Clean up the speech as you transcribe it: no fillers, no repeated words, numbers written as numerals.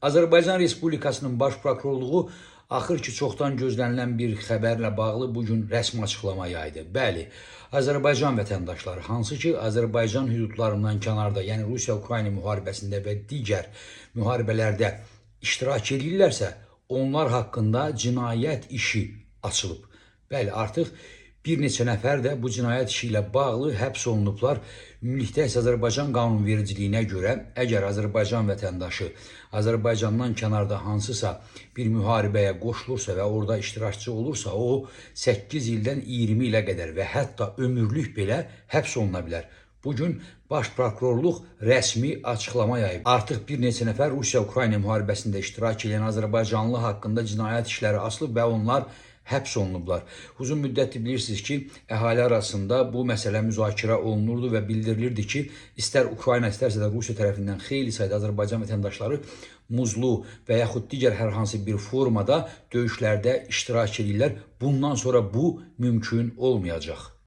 Azərbaycan Respublikasının Baş Prokurorluğu axır ki, çoxdan gözlənilən bir xəbərlə bağlı bugün rəsmi açıqlama yaydı. Bəli, Azərbaycan vətəndaşları, hansı ki, Azərbaycan hüdudlarından kənarda, yəni Rusiya-Ukrayna müharibəsində və digər müharibələrdə iştirak edirlərsə, onlar haqqında cinayət işi açılıb. Bəli, artıq bir neçə nəfər də bu cinayət işi ilə bağlı həbs olunublar. Ümumilikdə isə Azərbaycan qanunvericiliyinə görə, əgər Azərbaycan vətəndaşı Azərbaycandan kənarda hansısa bir müharibəyə qoşulursa və orada iştirakçı olursa, o 8 ildən 20 ilə qədər və hətta ömürlük belə həbs oluna bilər. Bugün Baş Prokurorluq rəsmi açıqlama yayıb. Artıq bir neçə nəfər Rusiya-Ukrayna müharibəsində iştirak edən Azərbaycanlı haqqında cinayət işləri açılıb və onlar həbs olunublar. Uzun müddətdir bilirsiniz ki, əhali arasında bu məsələ müzakirə olunurdu və bildirilirdi ki, istər Ukrayna, istərsə də Rusiya tərəfindən xeyli sayda Azərbaycan vətəndaşları muzlu və yaxud digər hər hansı bir formada döyüşlərdə iştirak edirlər. Bundan sonra bu mümkün olmayacaq.